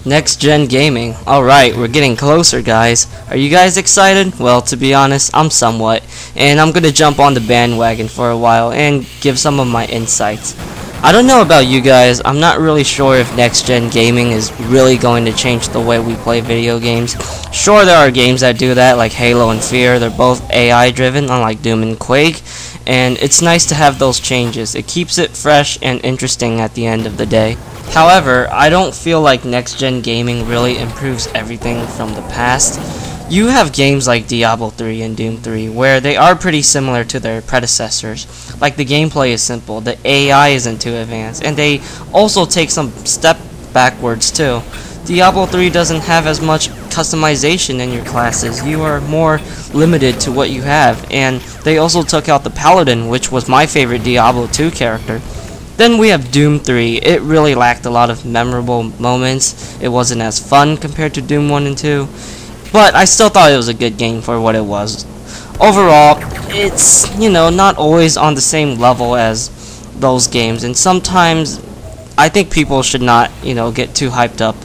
Next Gen Gaming. Alright, we're getting closer, guys. Are you guys excited? Well, to be honest, I'm somewhat. And I'm gonna jump on the bandwagon for a while and give some of my insights. I don't know about you guys, I'm not really sure if Next Gen Gaming is really going to change the way we play video games. Sure, there are games that do that, like Halo and Fear. They're both AI driven, unlike Doom and Quake. And it's nice to have those changes. It keeps it fresh and interesting at the end of the day. However, I don't feel like Next Gen Gaming really improves everything from the past. You have games like Diablo 3 and Doom 3 where they are pretty similar to their predecessors. Like, the gameplay is simple, the AI isn't too advanced, and they also take some step backwards too. Diablo 3 doesn't have as much customization in your classes. You are more limited to what you have, and they also took out the Paladin, which was my favorite Diablo 2 character. Then we have Doom 3. It really lacked a lot of memorable moments. It wasn't as fun compared to Doom 1 and 2. But I still thought it was a good game for what it was. Overall, it's, not always on the same level as those games. And sometimes I think people should not, get too hyped up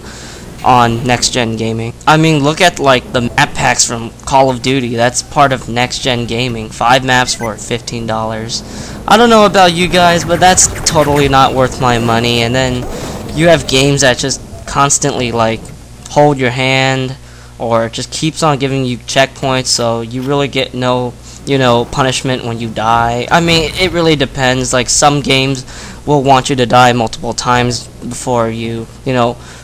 on Next Gen Gaming. I mean, look at like the map packs from Call of Duty. That's part of Next Gen Gaming. 5 maps for $15. I don't know about you guys, but that's totally not worth my money. And then you have games that just constantly like hold your hand or just keeps on giving you checkpoints, so you really get no punishment when you die. I mean, it really depends. Like, some games will want you to die multiple times before you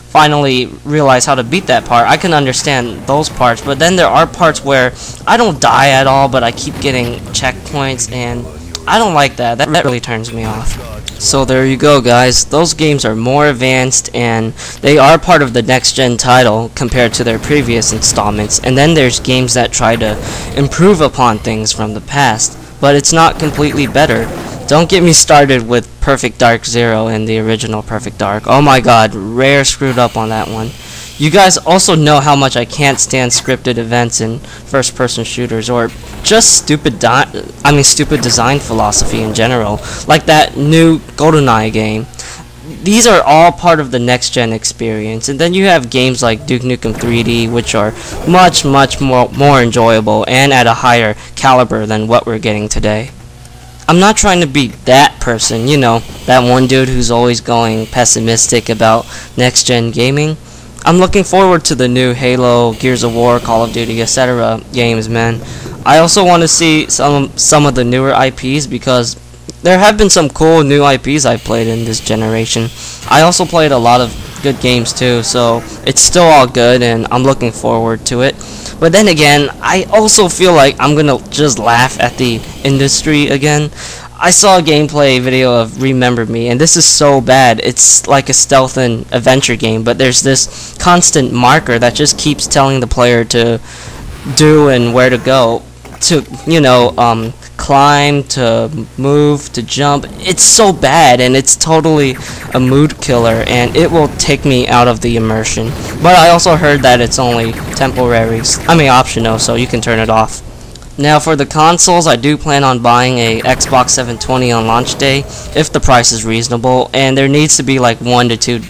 finally realize how to beat that part. I can understand those parts, but then there are parts where I don't die at all, but I keep getting checkpoints, and I don't like that. That really turns me off. So there you go, guys. Those games are more advanced, and they are part of the next gen title compared to their previous installments. And then there's games that try to improve upon things from the past, but it's not completely better. Don't get me started with Perfect Dark Zero and the original Perfect Dark. Oh my god, Rare screwed up on that one. You guys also know how much I can't stand scripted events in first-person shooters, or just stupid design philosophy in general, like that new GoldenEye game. These are all part of the next-gen experience, and then you have games like Duke Nukem 3D, which are much more enjoyable and at a higher caliber than what we're getting today. I'm not trying to be that person, that one dude who's always going pessimistic about next-gen gaming. I'm looking forward to the new Halo, Gears of War, Call of Duty, etc. games, man. I also want to see some of the newer IPs, because there have been some cool new IPs I've played in this generation. I also played a lot of good games too, so it's still all good, and I'm looking forward to it. But then again, I also feel like I'm gonna just laugh at the industry again. I saw a gameplay video of Remember Me, and this is so bad. It's like a stealth and adventure game, but there's this constant marker that just keeps telling the player to do and where to go, to climb, to move, to jump. It's so bad, and it's totally a mood killer, and it will take me out of the immersion. But I also heard that it's only temporary, optional, so you can turn it off. Now, for the consoles, I do plan on buying a Xbox 720 on launch day if the price is reasonable, and there needs to be like 1 to 2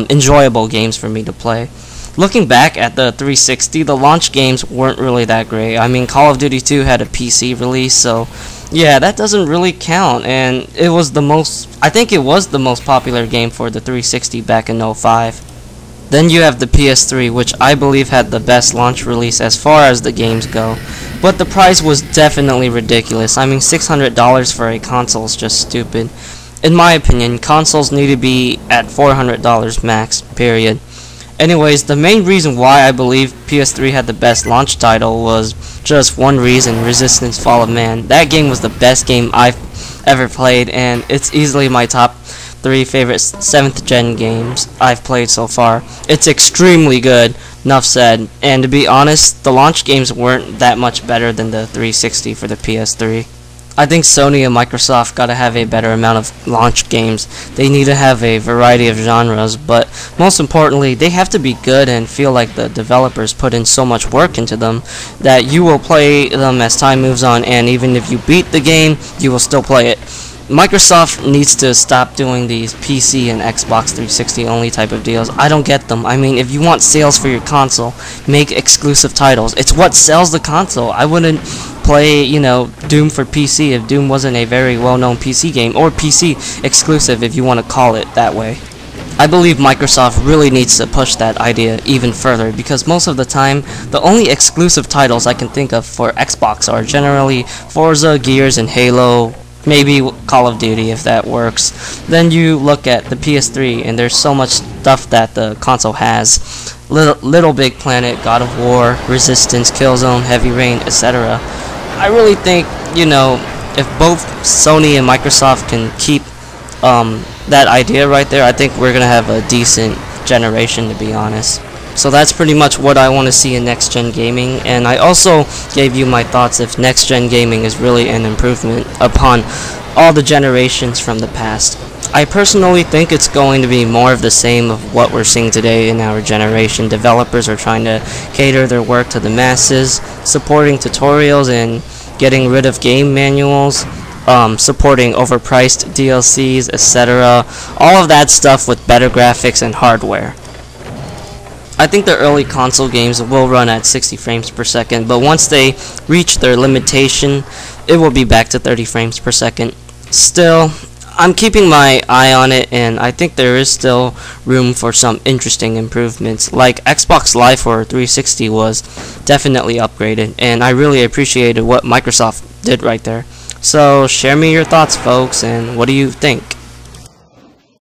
enjoyable games for me to play. Looking back at the 360, the launch games weren't really that great. I mean, Call of Duty 2 had a PC release, so yeah, that doesn't really count, and I think it was the most popular game for the 360 back in '05. Then you have the PS3, which I believe had the best launch release as far as the games go. But the price was definitely ridiculous. I mean, $600 for a console is just stupid. In my opinion, consoles need to be at $400 max, period. Anyways, the main reason why I believe PS3 had the best launch title was just one reason: Resistance Fall of Man. That game was the best game I've ever played, and it's easily my top 3 favorite 7th gen games I've played so far. It's extremely good, enough said, and to be honest, the launch games weren't that much better than the 360 for the PS3. I think Sony and Microsoft gotta have a better amount of launch games. They need to have a variety of genres, but most importantly, they have to be good and feel like the developers put in so much work into them that you will play them as time moves on, and even if you beat the game, you will still play it. Microsoft needs to stop doing these PC and Xbox 360 only type of deals. I don't get them. I mean, if you want sales for your console, make exclusive titles. It's what sells the console. I wouldn't play, Doom for PC if Doom wasn't a very well-known PC game, or PC exclusive if you want to call it that way. I believe Microsoft really needs to push that idea even further, because most of the time, the only exclusive titles I can think of for Xbox are generally Forza, Gears, and Halo, maybe Call of Duty if that works. Then you look at the PS3 and there's so much stuff that the console has. Little Big Planet, God of War, Resistance, Killzone, Heavy Rain, etc. I really think, if both Sony and Microsoft can keep that idea right there, I think we're gonna have a decent generation, to be honest. So that's pretty much what I want to see in next-gen gaming, and I also gave you my thoughts if next-gen gaming is really an improvement upon all the generations from the past. I personally think it's going to be more of the same of what we're seeing today in our generation. Developers are trying to cater their work to the masses, supporting tutorials and getting rid of game manuals, supporting overpriced DLCs, etc. All of that stuff with better graphics and hardware. I think the early console games will run at 60 frames per second, but once they reach their limitation, it will be back to 30 frames per second. Still, I'm keeping my eye on it, and I think there is still room for some interesting improvements. Like Xbox Live for 360 was definitely upgraded, and I really appreciated what Microsoft did right there. So share me your thoughts, folks, and what do you think?